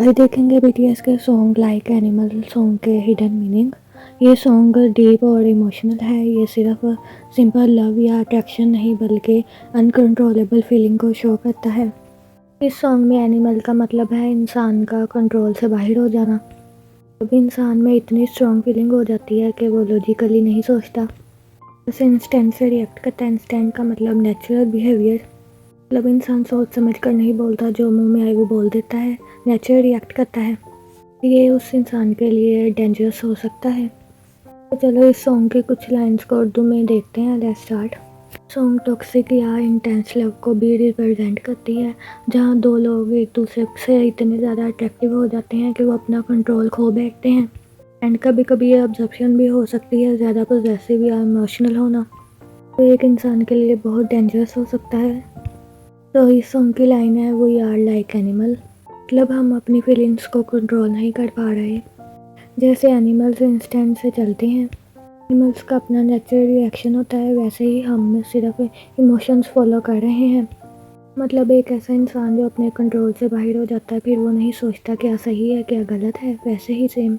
आज देखेंगे बीटीएस के सॉन्ग लाइक एनिमल सॉन्ग के हिडन मीनिंग। ये सॉन्ग डीप और इमोशनल है। ये सिर्फ सिंपल लव या अट्रैक्शन नहीं बल्कि अनकंट्रोलेबल फीलिंग को शो करता है। इस सॉन्ग में एनिमल का मतलब है इंसान का कंट्रोल से बाहर हो जाना। कभी इंसान में इतनी स्ट्रॉन्ग फीलिंग हो जाती है कि वो लॉजिकली नहीं सोचता, बस इंस्टेंट से रिएक्ट करता है। इंस्टेंट का मतलब नेचुरल बिहेवियर, मतलब इंसान सोच समझ कर नहीं बोलता, जो मुंह में आए वो बोल देता है, नेचुरल रिएक्ट करता है। ये उस इंसान के लिए डेंजरस हो सकता है। तो चलो इस सॉन्ग के कुछ लाइंस को उर्दू में देखते हैं। Let's start. सॉन्ग टॉक्सिक या इंटेंस लव को भी रिप्रेजेंट करती है, जहाँ दो लोग एक दूसरे से इतने ज़्यादा अट्रैक्टिव हो जाते हैं कि वो अपना कंट्रोल खो बैठते हैं। एंड कभी कभी ये ऑब्सेशन भी हो सकती है, ज़्यादा पॉसेसिव या इमोशनल होना, तो एक इंसान के लिए बहुत डेंजरस हो सकता है। तो इस सॉन्ग की लाइन है वी आर लाइक एनिमल, मतलब हम अपनी फीलिंग्स को कंट्रोल नहीं कर पा रहे। जैसे एनिमल्स इंस्टेंट से चलते हैं, एनिमल्स का अपना नेचुरल रिएक्शन होता है, वैसे ही हम सिर्फ इमोशंस फॉलो कर रहे हैं। मतलब एक ऐसा इंसान जो अपने कंट्रोल से बाहर हो जाता है, फिर वो नहीं सोचता क्या सही है क्या गलत है। वैसे ही सेम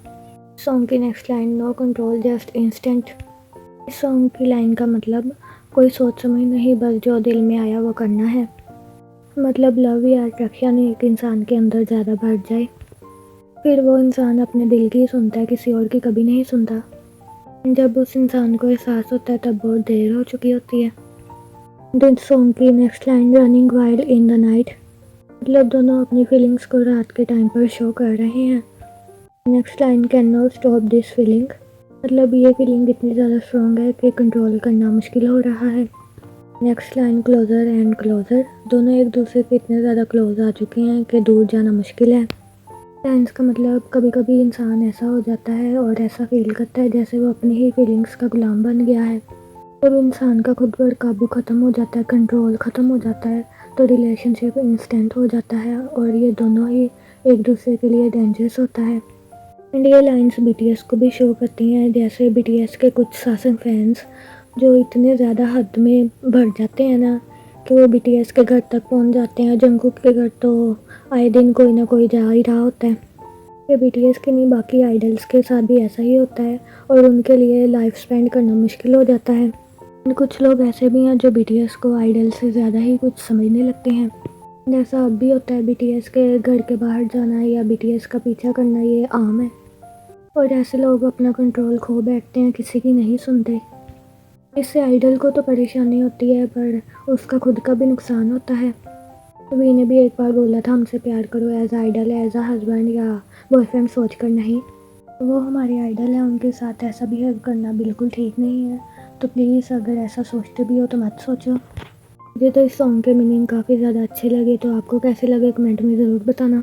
सॉन्ग की next line, no control just instant. इस सॉन्ग की लाइन का मतलब कोई सोच समझ नहीं, बस जो दिल में आया वो करना है। मतलब लव या अट्रैक्शन एक इंसान के अंदर ज़्यादा बढ़ जाए, फिर वो इंसान अपने दिल की सुनता है, किसी और की कभी नहीं सुनता। जब उस इंसान को एहसास होता है तब बहुत देर हो चुकी होती है। सॉन्ग की next line, running wild in the night, मतलब दोनों अपनी फीलिंग्स को रात के टाइम पर शो कर रहे हैं। Next line, can not stop this feeling, मतलब ये फीलिंग इतनी ज़्यादा स्ट्रॉन्ग है कि कंट्रोल करना मुश्किल हो रहा है। Next line, closer and closer, दोनों एक दूसरे के इतने ज़्यादा क्लोज आ चुके हैं कि दूर जाना मुश्किल है। लाइन्स का मतलब कभी कभी इंसान ऐसा हो जाता है और ऐसा फील करता है जैसे वो अपनी ही फीलिंग्स का गुलाम बन गया है। जब इंसान का खुद पर काबू ख़त्म हो जाता है, कंट्रोल ख़त्म हो जाता है, तो रिलेशनशिप इंस्टेंट हो जाता है और ये दोनों ही एक दूसरे के लिए डेंजरस होता है। एंड ये लाइन्स बीटीएस को भी शो करती हैं। जैसे बीटीएस के कुछ सासन फैंस जो इतने ज़्यादा हद में भर जाते हैं ना कि वो बीटीएस के घर तक पहुंच जाते हैं। जंगकुक के घर तो आए दिन कोई ना कोई जा ही रहा होता है। ये बीटीएस के नहीं, बाकी आइडल्स के साथ भी ऐसा ही होता है और उनके लिए लाइफ स्पेंड करना मुश्किल हो जाता है। कुछ लोग ऐसे भी हैं जो बीटीएस को आइडल से ज़्यादा ही कुछ समझने लगते हैं। जैसा अब भी होता है, बीटीएस के घर के बाहर जाना या बीटीएस का पीछा करना ये आम है, और ऐसे लोग अपना कंट्रोल खो बैठते हैं, किसी की नहीं सुनते। इससे आइडल को तो परेशानी होती है पर उसका खुद का भी नुकसान होता है। वी ने भी एक बार बोला था हमसे प्यार करो as idol, as a husband या बॉयफ्रेंड सोच कर नहीं। वो हमारे आइडल हैं, उनके साथ ऐसा बिहेव करना बिल्कुल ठीक नहीं है। तो प्लीज़ अगर ऐसा सोचते भी हो तो मत सोचो। मुझे तो इस सॉन्ग के मीनिंग काफ़ी ज़्यादा अच्छे लगे, तो आपको कैसे लगे कमेंट में ज़रूर बताना।